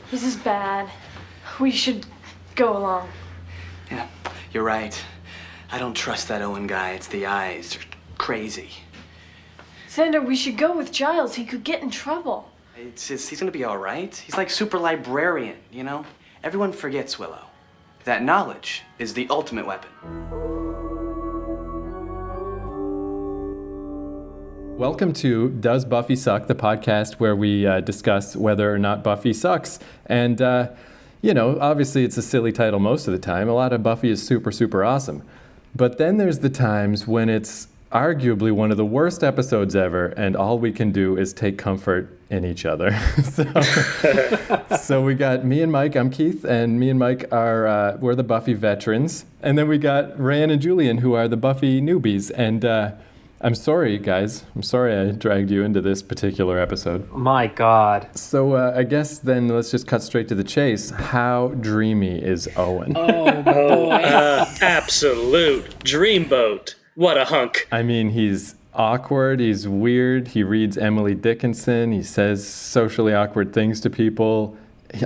This is bad. We should go along. Yeah, you're right. I don't trust that Owen guy. It's the eyes. They're crazy. Xander, we should go with Giles. He could get in trouble. He's gonna be all right. He's like super librarian, you know? Everyone forgets Willow. That knowledge is the ultimate weapon. Welcome to Does Buffy Suck, the podcast where we discuss whether or not Buffy sucks. And, obviously it's a silly title most of the time. A lot of Buffy is super, super awesome. But then there's the times when it's arguably one of the worst episodes ever, and all we can do is take comfort in each other. So we got me and Mike. I'm Keith, and me and Mike are we're the Buffy veterans. And then we got Ryan and Julian, who are the Buffy newbies. And I'm sorry, guys. I'm sorry I dragged you into this particular episode. My God. So I guess then let's just cut straight to the chase. How dreamy is Owen? Oh, boy. Absolute dreamboat. What a hunk. I mean, he's awkward, he's weird, he reads Emily Dickinson, he says socially awkward things to people.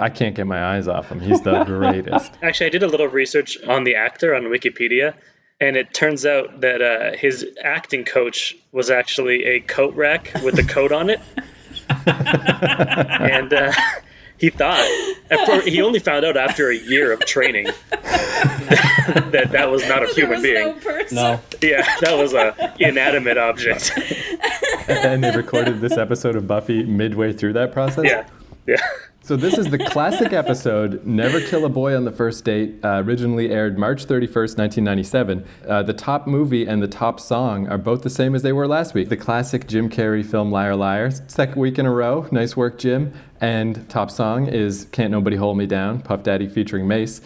I can't get my eyes off him. He's the greatest. Actually, I did a little research on the actor on Wikipedia, and it turns out that his acting coach was actually a coat rack with a coat on it. And he thought, he only found out after a year of training that was not a human being. No person. No. Yeah, that was an inanimate object. And they recorded this episode of Buffy midway through that process? Yeah. So this is the classic episode, Never Kill a Boy on the First Date, originally aired March 31st, 1997. The top movie and the top song are both the same as they were last week. The classic Jim Carrey film Liar Liar, second week in a row. Nice work, Jim. And top song is Can't Nobody Hold Me Down, Puff Daddy featuring Mace.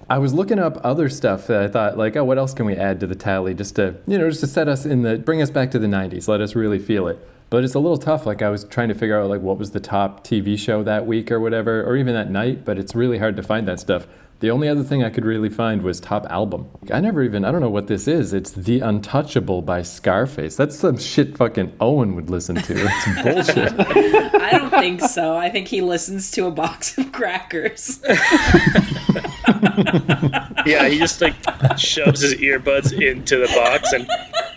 I was looking up other stuff that I thought, what else can we add to the tally just to set us bring us back to the 90s, let us really feel it. But it's a little tough. I was trying to figure out what was the top TV show that week or whatever, or even that night, but it's really hard to find that stuff. The only other thing I could really find was top album. I don't know what this is. It's The Untouchable by Scarface. That's some shit fucking Owen would listen to. It's bullshit. I don't think so. I think he listens to a box of crackers. Yeah, he just shoves his earbuds into the box and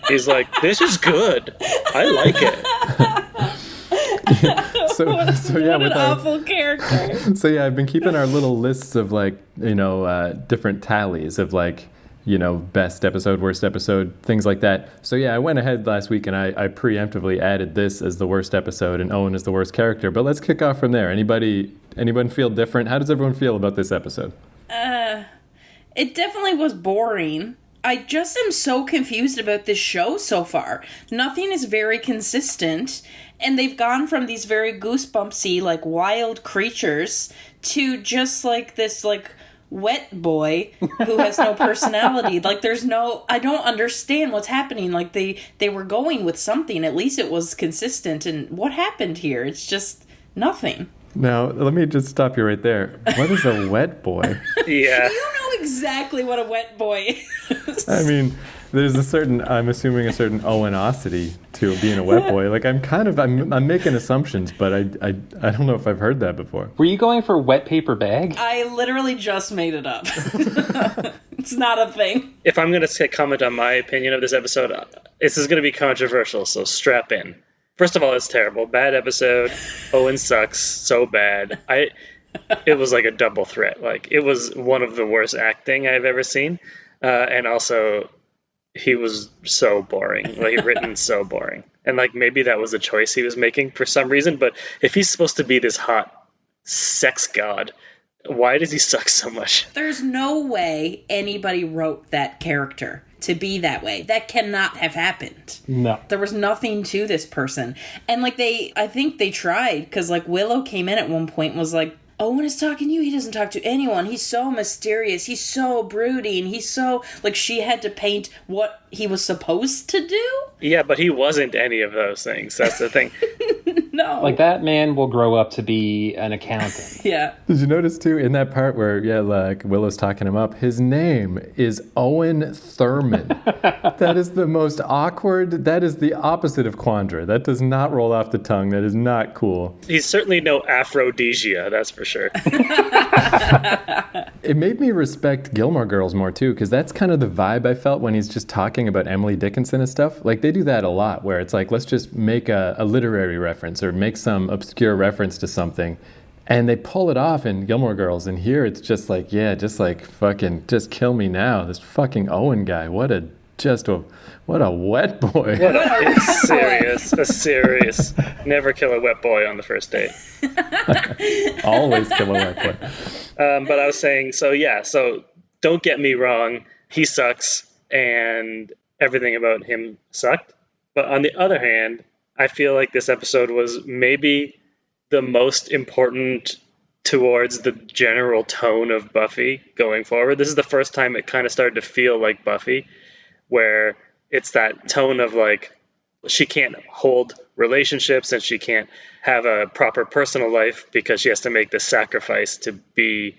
he's like, "This is good. I like it." So yeah, what an awful character. So yeah, I've been keeping our little lists of different tallies of best episode, worst episode, things like that. So yeah, I went ahead last week and I preemptively added this as the worst episode and Owen as the worst character. But let's kick off from there. Anyone feel different? How does everyone feel about this episode? It definitely was boring. I just am so confused about this show so far. Nothing is very consistent, and they've gone from these very goosebumpsy, wild creatures to just this wet boy who has no personality. I don't understand what's happening. They were going with something. At least it was consistent, and what happened here? It's just nothing. Now, let me just stop you right there. What is a wet boy? Yeah. You know exactly what a wet boy is. I mean, there's I'm assuming a certain Owenosity to being a wet boy. I'm making assumptions, but I don't know if I've heard that before. Were you going for wet paper bag? I literally just made it up. It's not a thing. If I'm going to comment on my opinion of this episode, this is going to be controversial, so strap in. First of all, it's terrible. Bad episode. Owen sucks so bad. It was like a double threat. It was one of the worst acting I've ever seen. And also, he was so boring. Written so boring. And maybe that was a choice he was making for some reason. But if he's supposed to be this hot sex god, why does he suck so much? There's no way anybody wrote that character to be that way. That cannot have happened. No. There was nothing to this person. And I think they tried, because Willow came in at one point and was like, Owen is talking to you. He doesn't talk to anyone. He's so mysterious. He's so brooding. He's so... she had to paint what he was supposed to do? Yeah, but he wasn't any of those things. That's the thing. No. Like, that man will grow up to be an accountant. Yeah. Did you notice too in that part where like Willow's talking him up? His name is Owen Thurman. That is the most awkward. That is the opposite of Quandra. That does not roll off the tongue. That is not cool. He's certainly no aphrodisia, that's for sure. It made me respect Gilmore Girls more too, because that's kind of the vibe I felt when he's just talking about Emily Dickinson and stuff. Like, they do that a lot, where it's like, let's just make a literary reference or make some obscure reference to something. And they pull it off in Gilmore Girls, and here it's just like, yeah, just like fucking, just kill me now. This fucking Owen guy, what a wet boy. A serious. Never kill a wet boy on the first date. Always kill a wet boy. But I was saying, so don't get me wrong, he sucks, and everything about him sucked. But on the other hand, I feel like this episode was maybe the most important towards the general tone of Buffy going forward. This is the first time it kind of started to feel like Buffy, where it's that tone of like, she can't hold relationships and she can't have a proper personal life because she has to make this sacrifice to be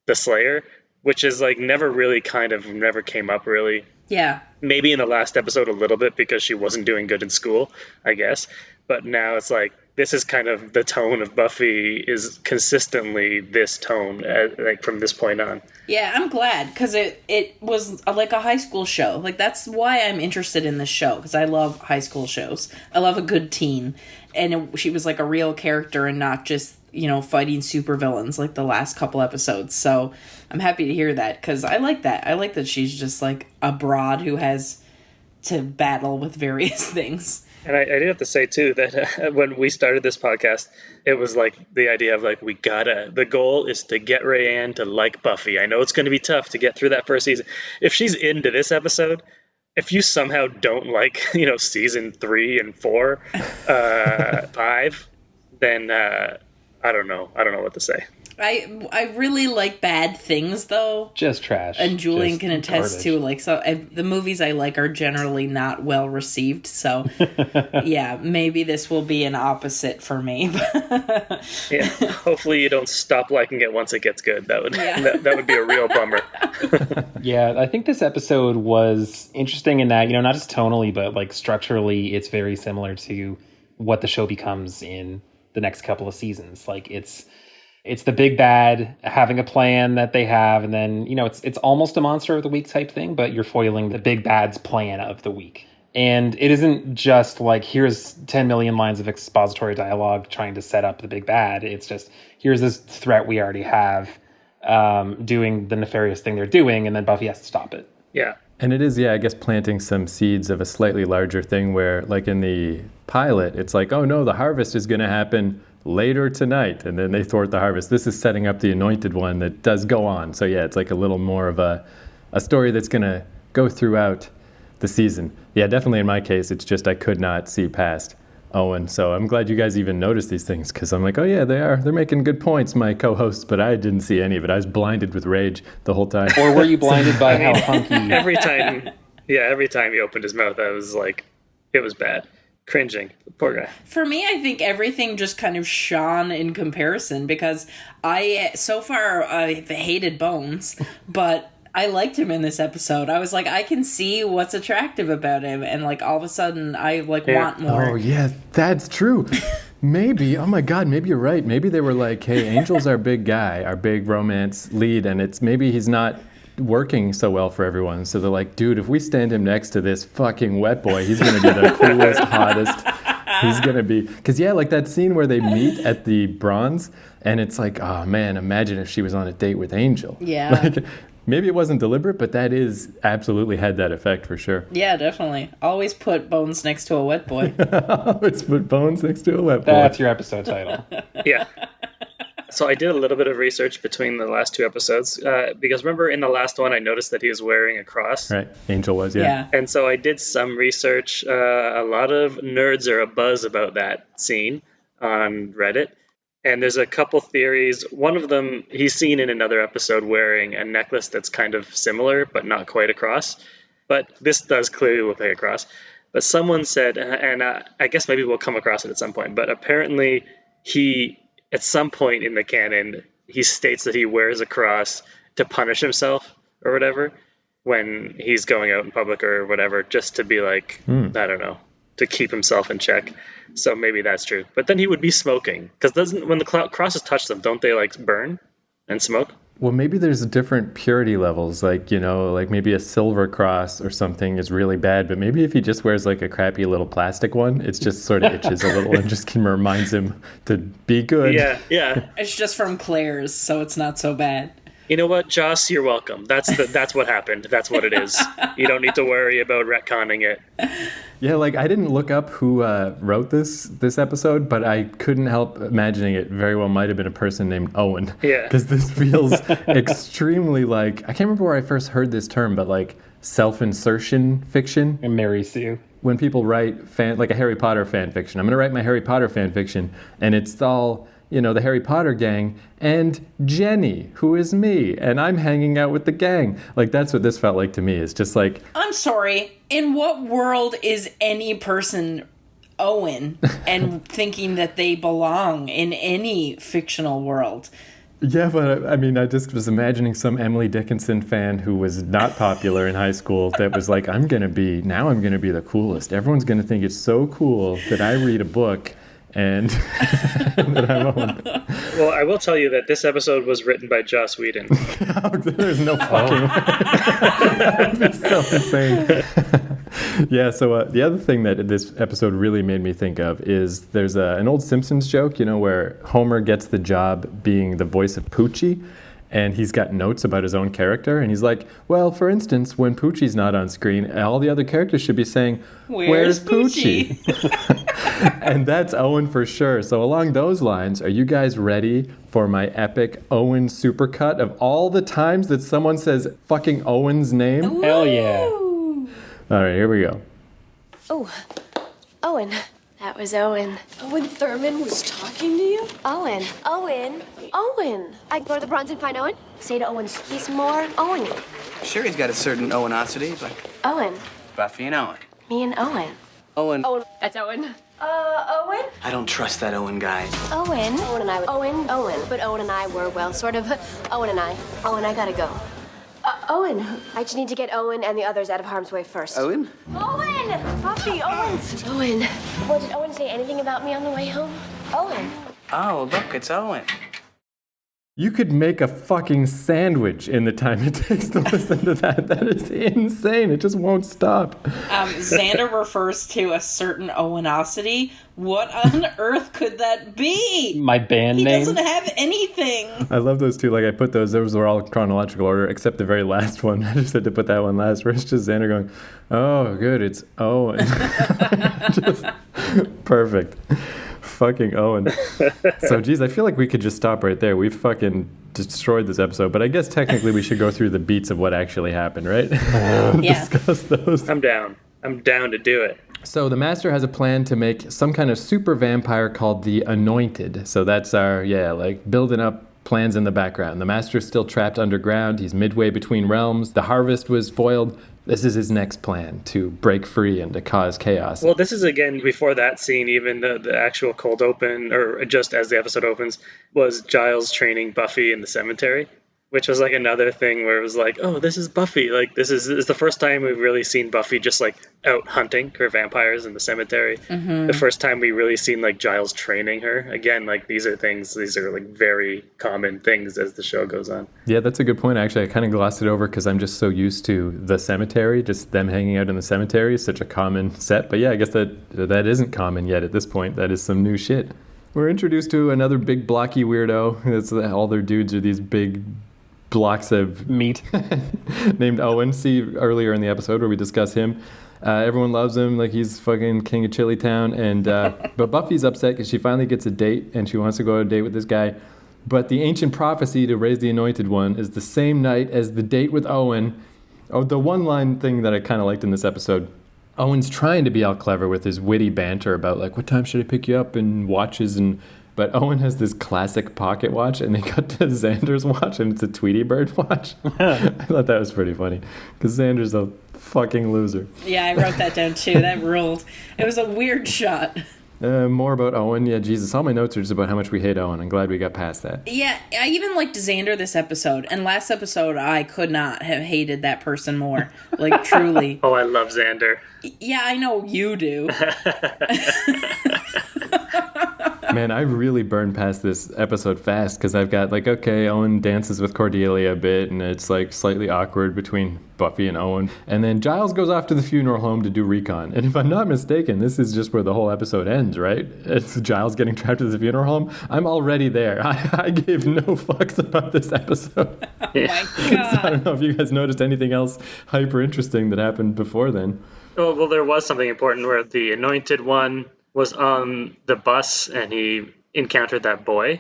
the Slayer, which is like never came up really. Yeah. Maybe in the last episode a little bit because she wasn't doing good in school, I guess. But now it's like, this is kind of the tone of Buffy is consistently this tone, like from this point on. Yeah, I'm glad, because it was like a high school show. Like, that's why I'm interested in this show, because I love high school shows. I love a good teen. And she was like a real character and not just, fighting supervillains like the last couple episodes. So I'm happy to hear that, because I like that. I like that she's just like a broad who has to battle with various things. And I did have to say, too, that when we started this podcast, it was like the idea of like, the goal is to get Rayanne to like Buffy. I know it's going to be tough to get through that first season. If she's into this episode, if you somehow don't like, season 3 and 4, 5, then I don't know. I don't know what to say. I really like Bad Things, though. Just trash. And Julian can attest garbage. to, like, the movies I like are generally not well received, so yeah, maybe this will be an opposite for me. Yeah, hopefully you don't stop liking it once it gets good. That would be a real bummer. Yeah, I think this episode was interesting in that, not just tonally, but like structurally, it's very similar to what the show becomes in the next couple of seasons. Like, it's the big bad having a plan that they have, and then, it's almost a monster of the week type thing, but you're foiling the big bad's plan of the week. And it isn't just like, here's 10 million lines of expository dialogue trying to set up the big bad. It's just, here's this threat we already have doing the nefarious thing they're doing, and then Buffy has to stop it. Yeah. And it is, I guess, planting some seeds of a slightly larger thing where, like in the pilot, it's like, oh no, the harvest is going to happen later tonight, and then they thwart the harvest. This is setting up the anointed one that does go on. So yeah, it's like a little more of a story that's going to go throughout the season. Yeah, definitely in my case, it's just I could not see past Owen. So I'm glad you guys even noticed these things, because I'm like, oh yeah, they're making good points, my co-hosts, but I didn't see any of it. I was blinded with rage the whole time. Or were you blinded by how hunky? Every time he opened his mouth, I was like, it was bad. Cringing. Poor guy. For me, I think everything just kind of shone in comparison, because so far I've hated Bones, but I liked him in this episode. I was like, I can see what's attractive about him, and like all of a sudden I want more. Oh yeah, that's true. Maybe, oh my God, maybe you're right. Maybe they were like, hey, Angel's our big guy, our big romance lead, and maybe he's not working so well for everyone. So they're like, dude, if we stand him next to this fucking wet boy, he's going to be the coolest, hottest. He's going to be, because yeah, like that scene where they meet at the Bronze, and it's like, oh man, imagine if she was on a date with Angel. Yeah. Like, maybe it wasn't deliberate, but that is absolutely had that effect for sure. Yeah, definitely. Always put Bones next to a wet boy. Always put Bones next to a wet boy. That's your episode title. Yeah. So I did a little bit of research between the last 2 episodes, because remember in the last one I noticed that he was wearing a cross. Right, Angel was, yeah. And so I did some research. A lot of nerds are abuzz about that scene on Reddit. And there's a couple theories. One of them, he's seen in another episode wearing a necklace that's kind of similar, but not quite a cross. But this does clearly look like a cross. but someone said, and I guess maybe we'll come across it at some point, but apparently he, at some point in the canon, he states that he wears a cross to punish himself or whatever when he's going out in public or whatever, just to be like, I don't know, to keep himself in check. So maybe that's true. But then he would be smoking, because when the crosses touch them, don't they like burn and smoke? Well, maybe there's different purity levels, like, you know, like maybe a silver cross or something is really bad, but maybe if he just wears like a crappy little plastic one, it's just sort of itches a little and just reminds him to be good. Yeah. It's just from Claire's, so it's not so bad. You know what, Joss, you're welcome. That's what happened. That's what it is. You don't need to worry about retconning it. Yeah, like I didn't look up who wrote this episode, but I couldn't help imagining it very well might have been a person named Owen. Yeah. Because this feels extremely like, I can't remember where I first heard this term, but like self-insertion fiction. And Mary Sue. When people write like a Harry Potter fan fiction, I'm going to write my Harry Potter fan fiction, and it's all, you know, the Harry Potter gang and Jenny, who is me, and I'm hanging out with the gang. Like, that's what this felt like to me. It's just like... I'm sorry, in what world is any person Owen and thinking that they belong in any fictional world? Yeah, but I mean, I just was imagining some Emily Dickinson fan who was not popular in high school that was like, I'm going to be the coolest. Everyone's going to think it's so cool that I read a book and that I'm Owen. Well, I will tell you that this episode was written by Joss Whedon. There's no fucking way. It's so insane. Yeah, so the other thing that this episode really made me think of is there's an old Simpsons joke, you know, where Homer gets the job being the voice of Poochie, and he's got notes about his own character, and he's like, well, for instance, when Poochie's not on screen, all the other characters should be saying, where's Poochie? And that's Owen for sure. So along those lines, are you guys ready for my epic Owen supercut of all the times that someone says fucking Owen's name? Woo! Hell yeah. All right, here we go. Oh, Owen. That was Owen. Owen Thurman was talking to you? Owen. I go to the bronze and find Owen. Say to Owen, he's more Owen. Sure, he's got a certain Owenosity, but Owen. Buffy and Owen. Me and Owen. Owen. That's Owen. Owen? I don't trust that Owen guy. Owen. Owen and I. Owen. But Owen and I were, well, sort of. Owen and I. Owen, I gotta go. Owen. I just need to get Owen and the others out of harm's way first. Owen? Owen! Buffy, Owen's. Owen. Well, did Owen say anything about me on the way home? Owen. Oh, look, it's Owen. You could make a fucking sandwich in the time it takes to listen to that. That is insane. It just won't stop. Xander refers to a certain Owenosity. What on earth could that be? My band He name? doesn't have anything. I love those two. Like, I put those were all chronological order, except the very last one. I just had to put that one last, where it's just Xander going, oh, good, it's Owen. Just perfect. Fucking Owen. So, geez, I feel like we could just stop right there. We've fucking destroyed this episode, but I guess technically we should go through the beats of what actually happened, right? Yeah. Discuss those. I'm down to do it. So the Master has a plan to make some kind of super vampire called the Anointed. So that's our, like building up plans in the background. The Master's still trapped underground. He's midway between realms. The harvest was foiled. This is his next plan, to break free and to cause chaos. Well, this is, again, before that scene, even the actual cold open, or just as the episode opens, was Giles training Buffy in the cemetery, which was like another thing where it was like, oh, this is Buffy. Like, this is the first time we've really seen Buffy just like out hunting her vampires in the cemetery. Mm-hmm. The first time we really seen like Giles training her. Again, like these are like very common things as the show goes on. Yeah, that's a good point. Actually, I kind of glossed it over because I'm just so used to the cemetery, just them hanging out in the cemetery is such a common set. But yeah, I guess that isn't common yet at this point. That is some new shit. We're introduced to another big blocky weirdo. That's all their dudes are these big blocks of meat named Owen. See earlier in the episode where we discuss him. Everyone loves him like he's fucking king of Chili Town. And but Buffy's upset because she finally gets a date and she wants to go on a date with this guy. But the ancient prophecy to raise the Anointed One is the same night as the date with Owen. Oh, the one-line thing that I kind of liked in this episode. Owen's trying to be all clever with his witty banter about like, what time should I pick you up, and watches and But Owen has this classic pocket watch, and they got to Xander's watch, and it's a Tweety Bird watch. I thought that was pretty funny, because Xander's a fucking loser. Yeah, I wrote that down too. That ruled. It was a weird shot. More about Owen. Yeah, Jesus, all my notes are just about how much we hate Owen. I'm glad we got past that. Yeah, I even liked Xander this episode. And last episode, I could not have hated that person more. Like, truly. Oh, I love Xander. Yeah, I know you do. Man, I really burned past this episode fast because I've got like, okay, Owen dances with Cordelia a bit, and it's like slightly awkward between Buffy and Owen. And then Giles goes off to the funeral home to do recon. And if I'm not mistaken, this is just where the whole episode ends, right? It's Giles getting trapped at the funeral home. I'm already there. I gave no fucks about this episode. Oh my God. So I don't know if you guys noticed anything else hyper interesting that happened before then. Oh, well, there was something important where the Anointed One was on the bus and he encountered that boy.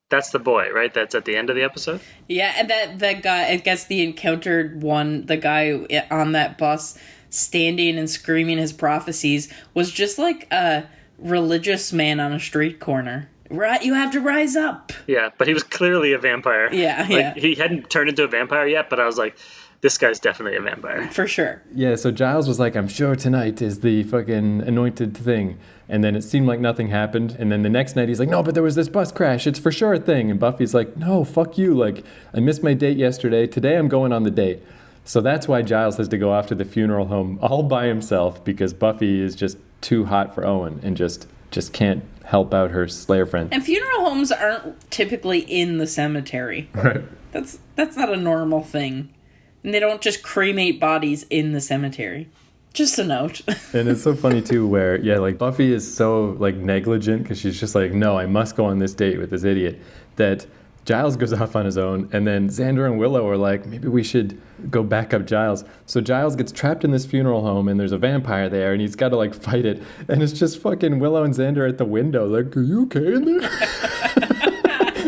That's the boy, right? That's at the end of the episode? Yeah, and that guy, I guess the encountered one, the guy on that bus standing and screaming his prophecies was just like a religious man on a street corner. Right, you have to rise up. Yeah, but he was clearly a vampire. Yeah, like, yeah. He hadn't turned into a vampire yet, but I was like, this guy's definitely a vampire. For sure. Yeah, so Giles was like, I'm sure tonight is the fucking anointed thing. And then it seemed like nothing happened. And then the next night he's like, no, but there was this bus crash. It's for sure a thing. And Buffy's like, no, fuck you. Like, I missed my date yesterday. Today I'm going on the date. So that's why Giles has to go off to the funeral home all by himself, because Buffy is just too hot for Owen and just can't help out her Slayer friend. And funeral homes aren't typically in the cemetery. Right. That's not a normal thing. And they don't just cremate bodies in the cemetery. Just a note. And it's so funny too where, yeah, like Buffy is so like negligent because she's just like, no, I must go on this date with this idiot, that Giles goes off on his own, and then Xander and Willow are like, maybe we should go back up Giles. So Giles gets trapped in this funeral home, and there's a vampire there, and he's got to like fight it. And it's just fucking Willow and Xander at the window, like, are you okay in there?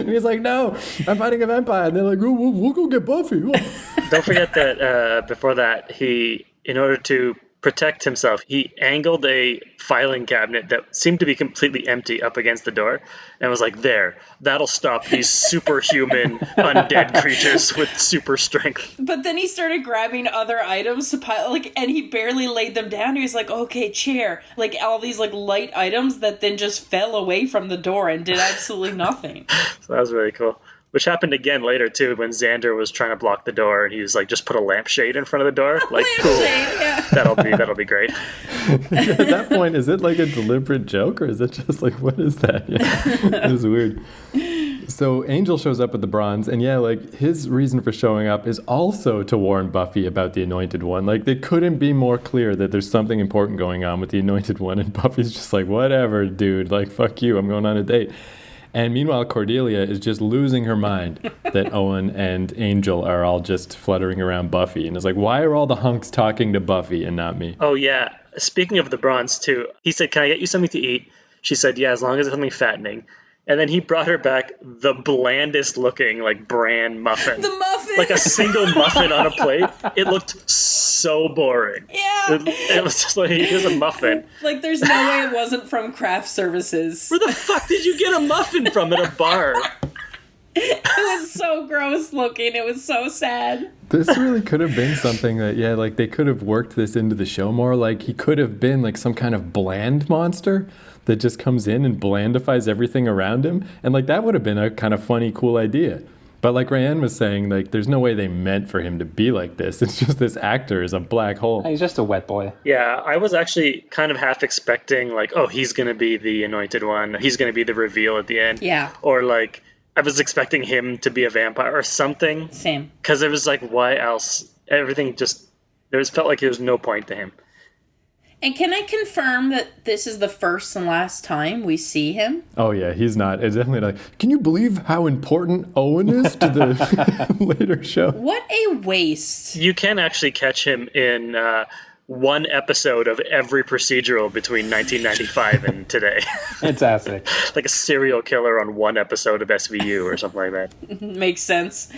And he's like, no, I'm fighting a vampire. And they're like, oh, we'll go get Buffy. Don't forget that before that, he, in order to protect himself, he angled a filing cabinet that seemed to be completely empty up against the door and was like, there, that'll stop these superhuman undead creatures with super strength. But then he started grabbing other items to pile, like, and he barely laid them down. He was like, okay, chair. Like, all these, like, light items that then just fell away from the door and did absolutely nothing. So that was really cool. Which happened again later, too, when Xander was trying to block the door, and he was like, just put a lampshade in front of the door. Like, cool. Yeah. That'll be great. At that point, is it like a deliberate joke, or is it just like, what is that? Yeah, it was weird. So Angel shows up with the bronze, and yeah, like his reason for showing up is also to warn Buffy about the Anointed One. Like, they couldn't be more clear that there's something important going on with the Anointed One, and Buffy's just like, whatever, dude, like, fuck you, I'm going on a date. And meanwhile, Cordelia is just losing her mind that Owen and Angel are all just fluttering around Buffy. And it's like, why are all the hunks talking to Buffy and not me? Oh, yeah. Speaking of the bronze, too, he said, can I get you something to eat? She said, yeah, as long as it's something fattening. And then he brought her back the blandest looking, like, bran muffin. The muffin! Like a single muffin on a plate. It looked so boring. Yeah. It was just like, here's a muffin. Like, there's no way it wasn't from craft services. Where the fuck did you get a muffin from at a bar? It was so gross looking. It was so sad. This really could have been something that, yeah, like they could have worked this into the show more. Like he could have been like some kind of bland monster that just comes in and blandifies everything around him. And like that would have been a kind of funny, cool idea. But like Rayanne was saying, like there's no way they meant for him to be like this. It's just this actor is a black hole. He's just a wet boy. Yeah, I was actually kind of half expecting like, oh, he's going to be the Anointed One. He's going to be the reveal at the end. Yeah. Or like, I was expecting him to be a vampire or something. Same. Because it was like, why else? Everything just, felt like there was no point to him. And can I confirm that this is the first and last time we see him? Oh yeah, he's not. It's definitely not. Can you believe how important Owen is to the later show? What a waste. You can actually catch him in one episode of every procedural between 1995 and today. Fantastic. Like a serial killer on one episode of SVU or something like that. Makes sense.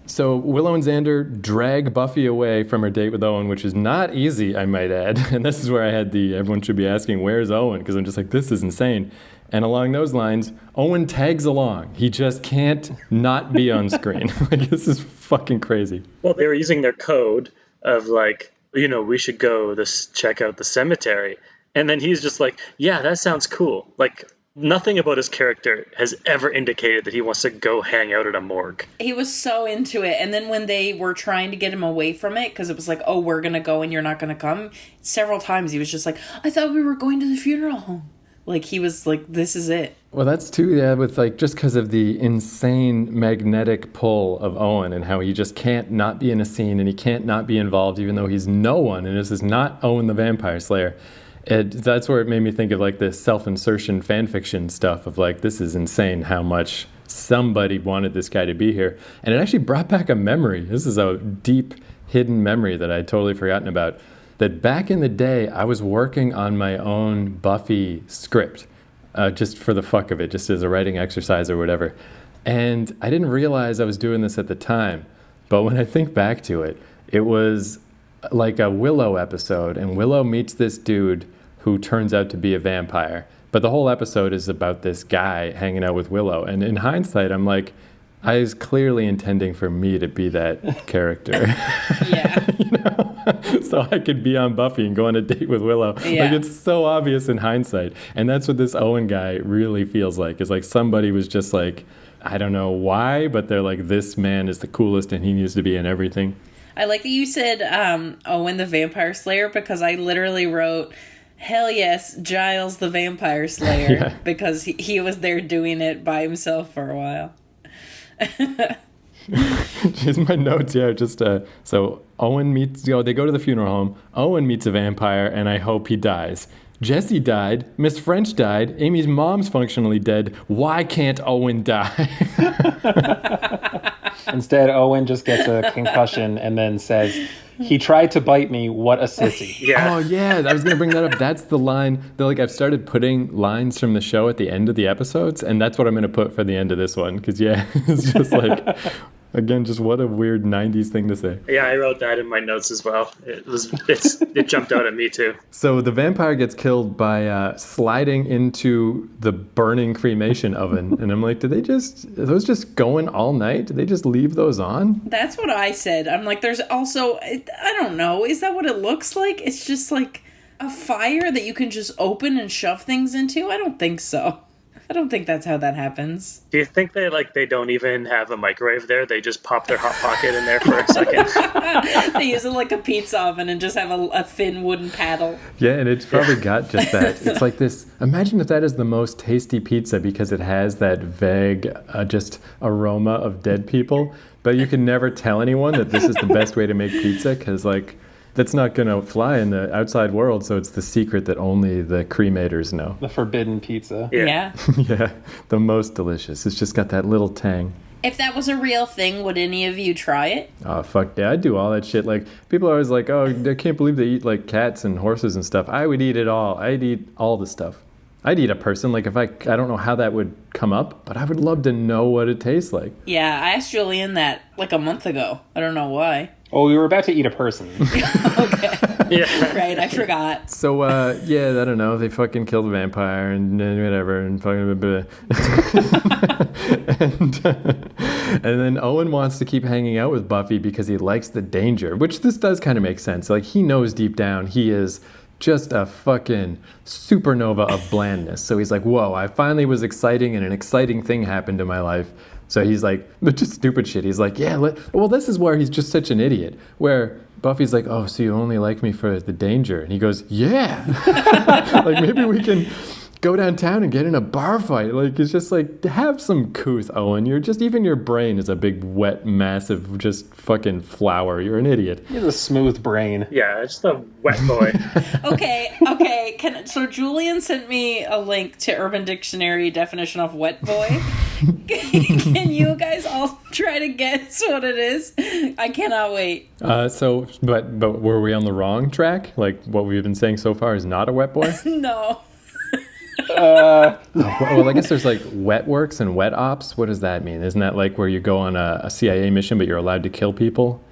So Willow and Xander drag Buffy away from her date with Owen, which is not easy, I might add. And this is where I had everyone should be asking, where's Owen? Because I'm just like, this is insane. And along those lines, Owen tags along. He just can't not be on screen. Like, this is fucking crazy. Well, they were using their code of like, we should go check out the cemetery. And then he's just like, yeah, that sounds cool. Like, nothing about his character has ever indicated that he wants to go hang out at a morgue. He was so into it. And then when they were trying to get him away from it, because it was like, oh, we're going to go and you're not going to come, several times he was just like, I thought we were going to the funeral home. Like, he was like, this is it. Well, that's too, yeah, with like, just because of the insane magnetic pull of Owen and how he just can't not be in a scene and he can't not be involved even though he's no one. And this is not Owen the Vampire Slayer. That's where it made me think of like this self-insertion fan fiction stuff of like, this is insane how much somebody wanted this guy to be here. And it actually brought back a memory. This is a deep hidden memory that I'd totally forgotten about. That back in the day, I was working on my own Buffy script, just for the fuck of it, just as a writing exercise or whatever. And I didn't realize I was doing this at the time. But when I think back to it, it was like a Willow episode, and Willow meets this dude who turns out to be a vampire. But the whole episode is about this guy hanging out with Willow. And in hindsight, I'm like, I was clearly intending for me to be that character. Yeah. So I could be on Buffy and go on a date with Willow. Yeah. Like, it's so obvious in hindsight. And that's what this Owen guy really feels like. It's like somebody was just like, I don't know why, but they're like, this man is the coolest and he needs to be in everything. I like that you said Owen the Vampire Slayer, because I literally wrote, hell yes, Giles the Vampire Slayer, Yeah. because he was there doing it by himself for a while. Here's my notes, yeah, just, so Owen they go to the funeral home, Owen meets a vampire, and I hope he dies. Jesse died, Miss French died, Amy's mom's functionally dead, why can't Owen die? Instead, Owen just gets a concussion and then says, he tried to bite me, what a sissy. Yeah. Oh, yeah, I was going to bring that up. That's the line. Like, I've started putting lines from the show at the end of the episodes, and that's what I'm going to put for the end of this one. Because, yeah, it's just like, again, just what a weird 90s thing to say. Yeah, I wrote that in my notes as well. It jumped out at me too. So the vampire gets killed by sliding into the burning cremation oven. And I'm like, are those just going all night? Did they just leave those on? That's what I said. I'm like, there's also, I don't know, is that what it looks like? It's just like a fire that you can just open and shove things into? I don't think so. I don't think that's how that happens. Do you think they don't even have a microwave there? They just pop their Hot Pocket in there for a second? They use it like a pizza oven and just have a thin wooden paddle. Yeah, and it's probably got just that. It's like this. Imagine if that is the most tasty pizza because it has that vague just aroma of dead people. But you can never tell anyone that this is the best way to make pizza because, like, that's not going to fly in the outside world. So it's the secret that only the cremators know. The forbidden pizza. Yeah. Yeah, the most delicious. It's just got that little tang. If that was a real thing, would any of you try it? Oh, fuck yeah, I'd do all that shit. Like, people are always like, oh, I can't believe they eat, like, cats and horses and stuff. I would eat it all. I'd eat all the stuff. I'd eat a person. Like, if I don't know how that would come up, but I would love to know what it tastes like. Yeah, I asked Julian that, like, a month ago. I don't know why. Oh, we were about to eat a person. Okay. Yeah. Right, I forgot. So, yeah, I don't know. They fucking killed a vampire and whatever and fucking... and then Owen wants to keep hanging out with Buffy because he likes the danger, which this does kind of make sense. Like, he knows deep down he is just a fucking supernova of blandness. So he's like, whoa, I finally was exciting and an exciting thing happened in my life. So he's like, but just stupid shit. He's like, yeah, well, this is where he's just such an idiot. Where Buffy's like, oh, so you only like me for the danger. And he goes, yeah. Like, maybe we can go downtown and get in a bar fight. Like, it's just like, have some couth, Owen. You're just, even your brain is a big, wet, massive, just fucking flower. You're an idiot. He has a smooth brain. Yeah, just a wet boy. Okay. So Julian sent me a link to Urban Dictionary definition of wet boy. Can you guys all try to guess what it is? I cannot wait. But were we on the wrong track? Like, what we've been saying so far is not a wet boy? No. Well, I guess there's like wet works and wet ops. What does that mean? Isn't that like where you go on a CIA mission, but you're allowed to kill people?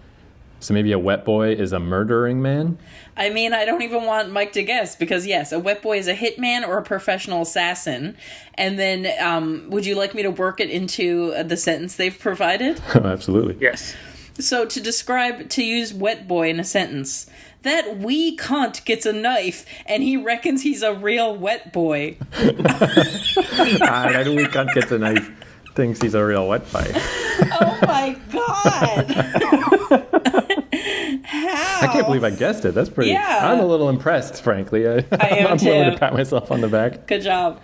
So maybe a wet boy is a murdering man? I mean, I don't even want Mike to guess because, yes, a wet boy is a hitman or a professional assassin. And then would you like me to work it into the sentence they've provided? Oh, absolutely. Yes. So to use wet boy in a sentence, that wee cunt gets a knife and he reckons he's a real wet boy. That wee cunt gets a knife, thinks he's a real wet boy. Oh my God. How? I can't believe I guessed it. That's pretty. Yeah. I'm a little impressed, frankly. I am I'm too. willing to pat myself on the back. Good job.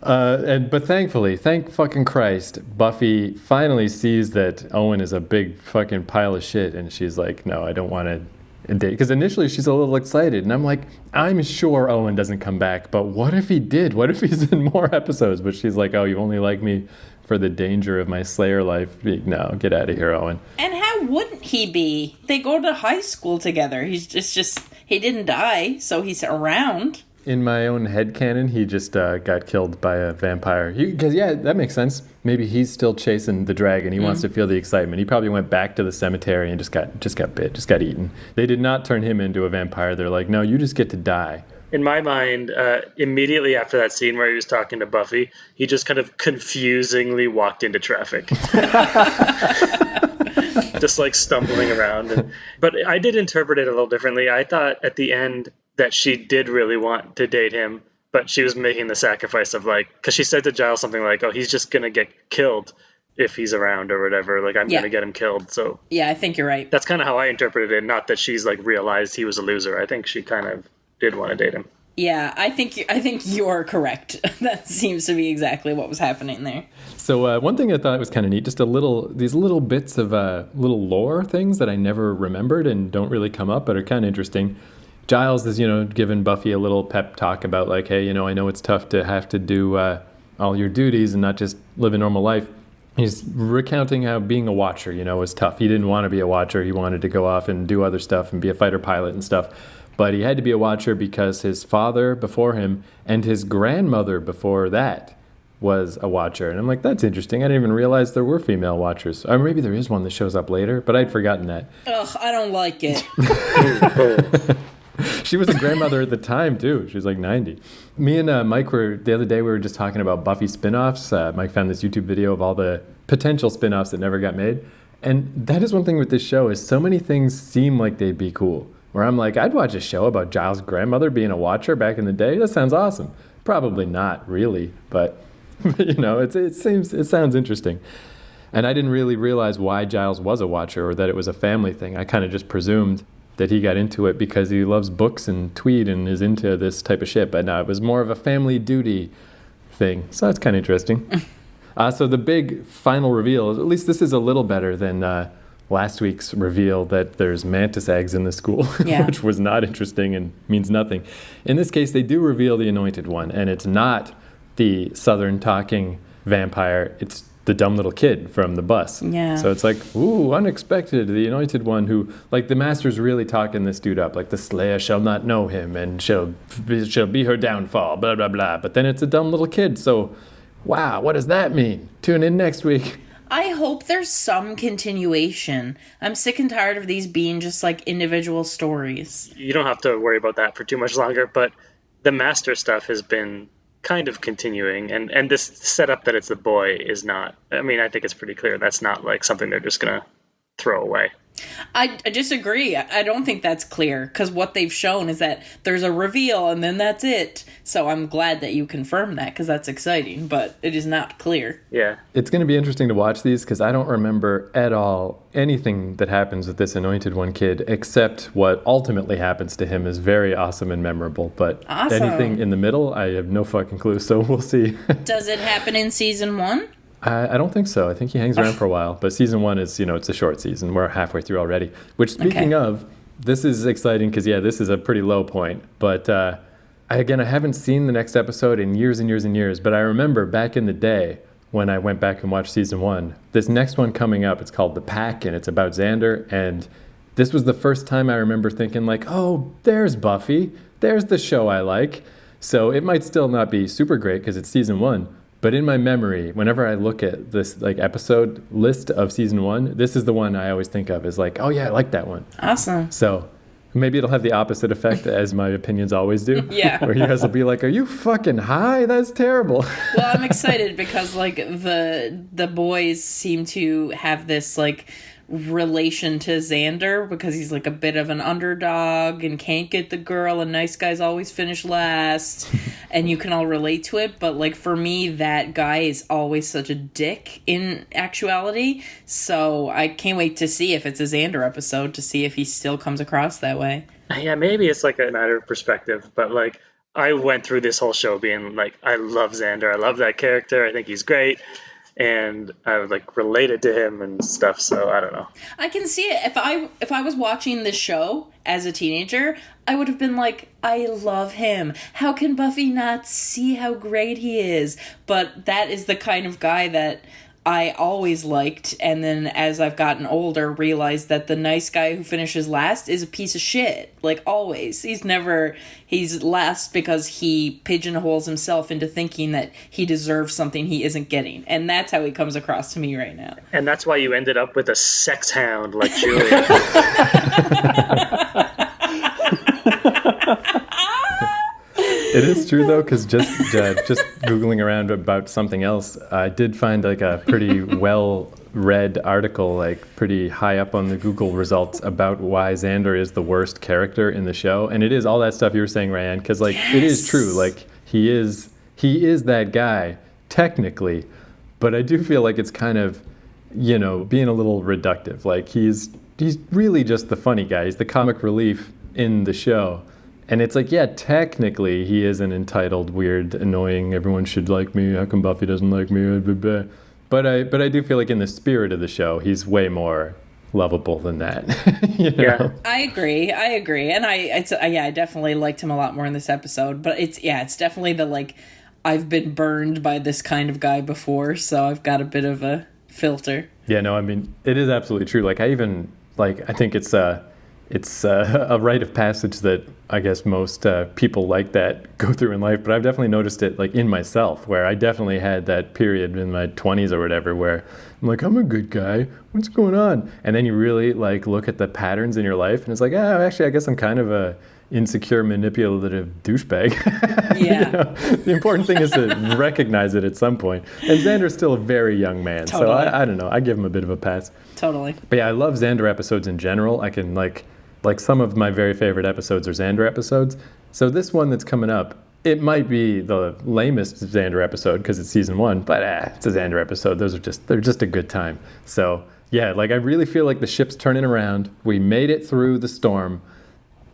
But thankfully, thank fucking Christ, Buffy finally sees that Owen is a big fucking pile of shit, and she's like, no, I don't want to date. Because initially she's a little excited, and I'm like, I'm sure Owen doesn't come back, but what if he did? What if he's in more episodes? But she's like, oh, you only like me for the danger of my Slayer life. No, get out of here, Owen. And how wouldn't he be? They go to high school together. He's just he didn't die, so he's around. In my own headcanon, he just got killed by a vampire. Because, yeah, that makes sense. Maybe he's still chasing the dragon. He wants to feel the excitement. He probably went back to the cemetery and just got eaten. They did not turn him into a vampire. They're like, no, you just get to die. In my mind, immediately after that scene where he was talking to Buffy, he just kind of confusingly walked into traffic. Just like stumbling around. But I did interpret it a little differently. I thought at the end that she did really want to date him, but she was making the sacrifice of like, because she said to Giles something like, oh, he's just going to get killed if he's around or whatever. Like, I'm going to get him killed. So yeah, I think you're right. That's kind of how I interpreted it. Not that she's like realized he was a loser. I think she kind of did want to date him. Yeah, I think you're correct. That seems to be exactly what was happening there. So one thing I thought was kind of neat, just these little bits of little lore things that I never remembered and don't really come up, but are kind of interesting. Giles is, giving Buffy a little pep talk about like, hey, I know it's tough to have to do all your duties and not just live a normal life. He's recounting how being a watcher, was tough. He didn't want to be a watcher. He wanted to go off and do other stuff and be a fighter pilot and stuff. But he had to be a watcher because his father before him and his grandmother before that was a watcher. And I'm like, that's interesting. I didn't even realize there were female watchers. Or maybe there is one that shows up later, but I'd forgotten that. Ugh, I don't like it. She was a grandmother at the time, too. She was like 90. Me and Mike the other day, we were just talking about Buffy spin-offs. Mike found this YouTube video of all the potential spin-offs that never got made. And that is one thing with this show is so many things seem like they'd be cool. Where I'm like, I'd watch a show about Giles' grandmother being a watcher back in the day. That sounds awesome. Probably not really, but it sounds interesting. And I didn't really realize why Giles was a watcher or that it was a family thing. I kind of just presumed that he got into it because he loves books and Tweed and is into this type of shit. But no, it was more of a family duty thing. So that's kind of interesting. So the big final reveal, at least this is a little better than last week's reveal that there's mantis eggs in the school, which was not interesting and means nothing. In this case, they do reveal the Anointed One, and it's not the Southern talking vampire. It's the dumb little kid from the bus. Yeah. So it's like, ooh, unexpected. The Anointed One who, like, the Master's really talking this dude up. Like, the Slayer shall not know him, and shall be her downfall, blah, blah, blah. But then it's a dumb little kid, so, wow, what does that mean? Tune in next week. I hope there's some continuation. I'm sick and tired of these being just like individual stories. You don't have to worry about that for too much longer, but the Master stuff has been kind of continuing, and this setup that it's the boy is not. I mean, I think it's pretty clear that's not like something they're just gonna throw away. I disagree. I don't think that's clear, because what they've shown is that there's a reveal and then that's it. So I'm glad that you confirmed that, because that's exciting, but it is not clear. Yeah. It's going to be interesting to watch these, because I don't remember at all anything that happens with this Anointed One kid, except what ultimately happens to him is very awesome and memorable. But anything in the middle, I have no fucking clue, so we'll see. Does it happen in season 1? I don't think so. I think he hangs around for a while. But season 1 is, it's a short season. We're halfway through already. Which, speaking of, this is exciting because, this is a pretty low point. But, I haven't seen the next episode in years and years and years. But I remember back in the day when I went back and watched season 1, this next one coming up, it's called The Pack, and it's about Xander. And this was the first time I remember thinking, like, oh, there's Buffy. There's the show I like. So it might still not be super great because it's season 1. But in my memory, whenever I look at this like episode list of season 1, this is the one I always think of as like, oh yeah, I like that one. Awesome. So maybe it'll have the opposite effect as my opinions always do. Yeah. Where you guys will be like, are you fucking high? That's terrible. Well, I'm excited because like the boys seem to have this like relation to Xander because he's like a bit of an underdog and can't get the girl, and nice guys always finish last, and you can all relate to it. But like for me, that guy is always such a dick in actuality, so I can't wait to see if it's a Xander episode to see if he still comes across that way. Yeah, maybe it's like a matter of perspective, but like I went through this whole show being like, I love Xander, I love that character, I think he's great. And I was like related to him and stuff, so I don't know. I can see it. If I was watching this show as a teenager, I would have been like, I love him. How can Buffy not see how great he is? But that is the kind of guy that I always liked, and then as I've gotten older, realized that the nice guy who finishes last is a piece of shit. Like, always. He's last because he pigeonholes himself into thinking that he deserves something he isn't getting. And that's how he comes across to me right now. And that's why you ended up with a sex hound like Julia. It is true though, because just Googling around about something else, I did find like a pretty well-read article, like pretty high up on the Google results about why Xander is the worst character in the show. And it is all that stuff you were saying, Ryan, because like It is true. Like he is that guy technically, but I do feel like it's kind of, being a little reductive. Like he's really just the funny guy. He's the comic relief in the show. And it's like, yeah, technically he is an entitled, weird, annoying, everyone should like me, how come Buffy doesn't like me, blah, blah. But I do feel like in the spirit of the show, he's way more lovable than that. Yeah. I agree. And I definitely liked him a lot more in this episode. But it's definitely the like, I've been burned by this kind of guy before, so I've got a bit of a filter. Yeah, no, I mean, it is absolutely true. Like I think it's a rite of passage that I guess most people like that go through in life, but I've definitely noticed it like in myself, where I definitely had that period in my 20s or whatever where I'm like, I'm a good guy, what's going on? And then you really like look at the patterns in your life and it's like, actually I guess I'm kind of a insecure, manipulative douchebag. Yeah. The important thing is to recognize it at some point. And Xander's still a very young man, Totally. so I don't know, I give him a bit of a pass. Totally. But yeah, I love Xander episodes in general. I can like some of my very favorite episodes are Xander episodes. So this one that's coming up, it might be the lamest Xander episode because it's season 1, but it's a Xander episode. They're just a good time. So yeah, like I really feel like the ship's turning around. We made it through the storm.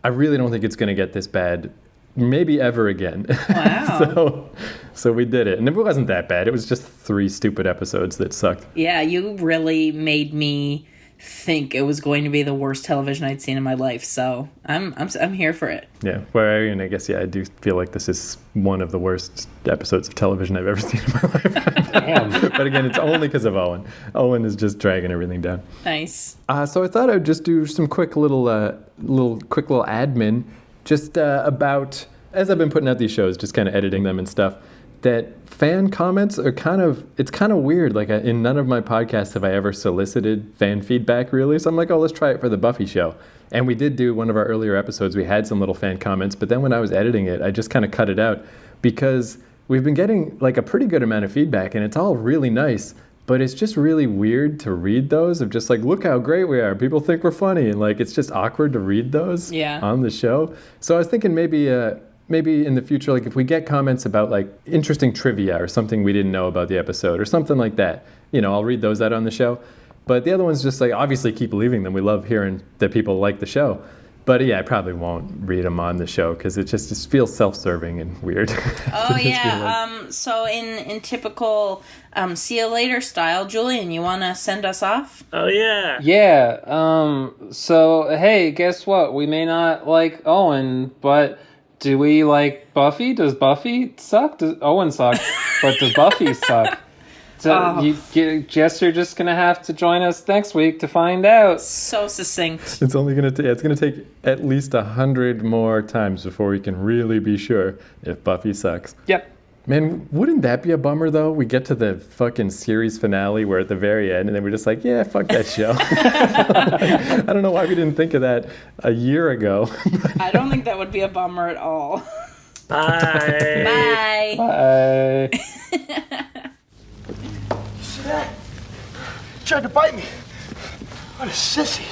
I really don't think it's going to get this bad, maybe ever again. Wow. So we did it. And it wasn't that bad. It was just 3 stupid episodes that sucked. Yeah, you really made me think it was going to be the worst television I'd seen in my life, so I'm here for it. Yeah, I guess I do feel like this is one of the worst episodes of television I've ever seen in my life. But again, it's only because of Owen. Owen is just dragging everything down. Nice. So I thought I'd just do some quick little admin, just about as I've been putting out these shows, just kind of editing them and stuff. That fan comments are kind of weird. Like in none of my podcasts have I ever solicited fan feedback really. So I'm like, let's try it for the Buffy show. And we did do one of our earlier episodes. We had some little fan comments, but then when I was editing it, I just kind of cut it out because we've been getting like a pretty good amount of feedback and it's all really nice, but it's just really weird to read those of just like, look how great we are. People think we're funny. And like, it's just awkward to read those on the show. So I was thinking maybe in the future, like if we get comments about like interesting trivia or something we didn't know about the episode or something like that, I'll read those out on the show. But the other ones just like, obviously keep leaving them. We love hearing that people like the show. But yeah, I probably won't read them on the show because it just feels self-serving and weird. Oh yeah. So in typical see you later style, Julian, you want to send us off? Oh yeah. Yeah. So hey, guess what? We may not like Owen, but do we like Buffy? Does Buffy suck? Does Owen suck? But does Buffy suck? So guess you're just gonna have to join us next week to find out. So succinct. It's only gonna take at least 100 more times before we can really be sure if Buffy sucks. Yep. Man, wouldn't that be a bummer though? We get to the fucking series finale where at the very end, and then we're just like, yeah, fuck that show. I don't know why we didn't think of that a year ago. I don't think that would be a bummer at all. Bye. Bye. Bye. See that? Tried to bite me. What a sissy.